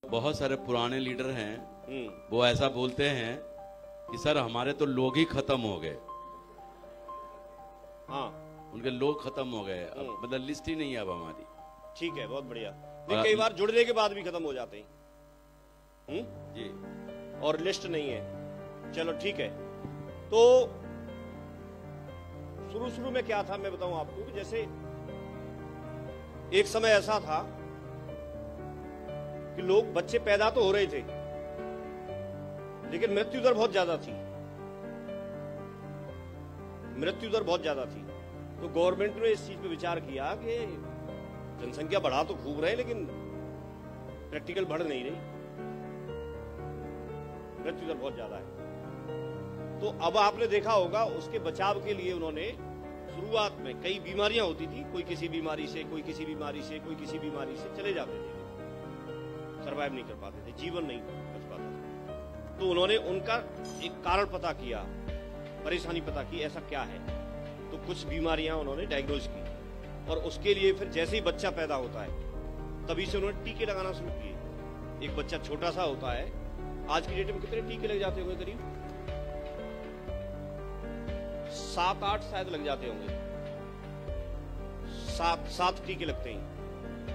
बहुत सारे पुराने लीडर हैं, वो ऐसा बोलते हैं कि सर हमारे तो लोग ही खत्म हो गए। हाँ, उनके लोग खत्म हो गए, अब मतलब लिस्ट ही नहीं है अब हमारी। ठीक है, बहुत बढ़िया। कई बार जुड़ने के बाद भी खत्म हो जाते हैं जी, और लिस्ट नहीं है। चलो ठीक है, तो शुरू में क्या था मैं बताऊं आपको कि जैसे एक समय ऐसा था कि लोग बच्चे पैदा तो हो रहे थे लेकिन मृत्यु दर बहुत ज्यादा थी। मृत्यु दर बहुत ज्यादा थी, तो गवर्नमेंट ने इस चीज पे विचार किया कि जनसंख्या बढ़ा तो खूब रहे लेकिन प्रैक्टिकल बढ़ नहीं रही, मृत्यु दर बहुत ज्यादा है। तो अब आपने देखा होगा उसके बचाव के लिए उन्होंने शुरुआत में कई बीमारियां होती थी, कोई किसी बीमारी से, कोई किसी बीमारी से, कोई किसी बीमारी से चले जाते थे, सरवाइव नहीं कर पाते थे, जीवन नहीं बच पाता था। तो उन्होंने उनका एक कारण पता किया, परेशानी पता की ऐसा क्या है, तो कुछ बीमारियां उन्होंने डायग्नोज की और उसके लिए फिर जैसे ही बच्चा पैदा होता है तभी से उन्होंने टीके लगाना शुरू किए। एक बच्चा छोटा सा होता है, आज की डेट में कितने टीके लग जाते होंगे? करीब 7-8 शायद लग जाते होंगे, 7 टीके लगते हैं।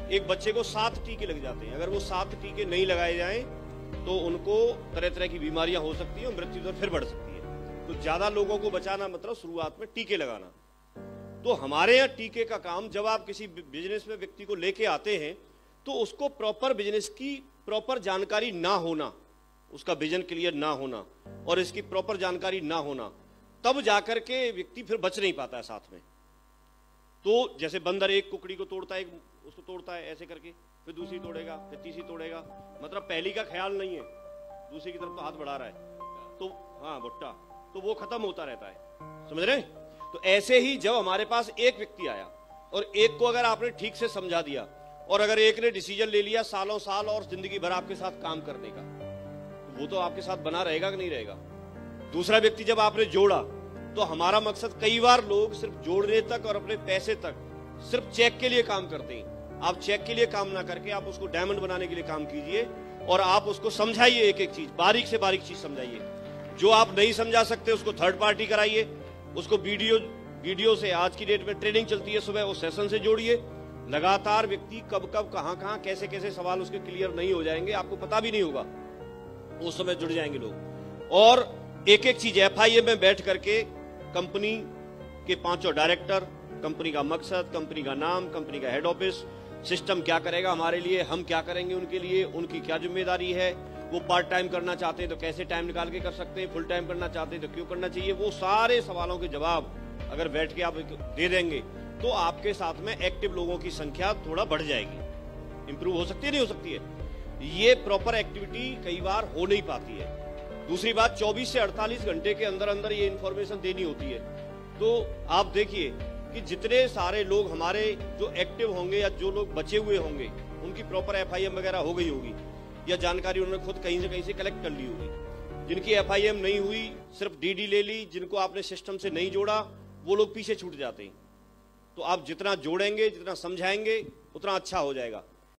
एक बच्चे को 7 टीके लग जाते हैं। अगर वो 7 टीके नहीं लगाए जाएं तो उनको तरह तरह की बीमारियां हो सकती है और मृत्यु दर फिर बढ़ सकती है। तो ज्यादा लोगों को बचाना मतलब शुरुआत में टीके लगाना। तो हमारे यहाँ टीके का काम, जब आप किसी बिजनेस में व्यक्ति को लेके आते हैं तो उसको प्रॉपर बिजनेस की प्रॉपर जानकारी ना होना, उसका विजन क्लियर ना होना और इसकी प्रॉपर जानकारी ना होना, तब जाकर के व्यक्ति फिर बच नहीं पाता है साथ में। तो जैसे बंदर एक कुकड़ी को तोड़ता है, उसको तोड़ता है ऐसे करके, फिर दूसरी तोड़ेगा, फिर तीसरी तोड़ेगा, मतलब पहली का ख्याल नहीं है, दूसरी की तरफ तो हाथ बढ़ा रहा है, तो हाँ भुट्टा, तो वो खत्म होता रहता है, समझ रहे हैं? तो ऐसे ही जब हमारे पास एक व्यक्ति आया और एक को अगर आपने ठीक से समझा दिया और अगर एक ने डिसीजन ले लिया सालों साल और जिंदगी भर आपके साथ काम करने का, तो वो तो आपके साथ बना रहेगा कि नहीं रहेगा। दूसरा व्यक्ति जब आपने जोड़ा, तो हमारा मकसद, कई बार लोग सिर्फ जोड़ने तक और अपने पैसे तक सिर्फ चेक के लिए काम करते हैं। आप चेक के लिए काम ना करके आप उसको डायमंड बनाने के लिए काम कीजिए और आप उसको समझाइए, एक एक चीज, बारीक से बारीक चीज समझाइए। जो आप नहीं समझा सकते उसको थर्ड पार्टी कराइए, उसको वीडियो से, आज की डेट में ट्रेनिंग चलती है सुबह, उस सेशन से जोड़िए। लगातार व्यक्ति कब कब कहां कैसे कैसे सवाल उसके क्लियर नहीं हो जाएंगे, आपको पता भी नहीं होगा, उस समय जुड़ जाएंगे लोग। और एक एक चीज FIM में बैठ करके कंपनी के 5 डायरेक्टर, कंपनी का मकसद, कंपनी का नाम, कंपनी का हेड ऑफिस, सिस्टम क्या करेगा हमारे लिए, हम क्या करेंगे उनके लिए, उनकी क्या जिम्मेदारी है, वो पार्ट टाइम करना चाहते हैं तो कैसे टाइम निकाल के कर सकते हैं, फुल टाइम करना चाहते हैं तो क्यों करना चाहिए, वो सारे सवालों के जवाब अगर बैठ के आप दे देंगे तो आपके साथ में एक्टिव लोगों की संख्या थोड़ा बढ़ जाएगी, इंप्रूव हो सकती है, नहीं हो सकती है। ये प्रॉपर एक्टिविटी कई बार हो नहीं पाती है। दूसरी बात, 24 से 48 घंटे के अंदर अंदर ये इंफॉर्मेशन देनी होती है। तो आप देखिए कि जितने सारे लोग हमारे जो एक्टिव होंगे या जो लोग बचे हुए होंगे उनकी प्रॉपर FIM वगैरह हो गई होगी या जानकारी उन्होंने खुद कहीं से कलेक्ट कर ली होगी। जिनकी FIM नहीं हुई, सिर्फ DD ले ली, जिनको आपने सिस्टम से नहीं जोड़ा, वो लोग पीछे छूट जाते हैं। तो आप जितना जोड़ेंगे, जितना समझाएंगे, उतना अच्छा हो जाएगा।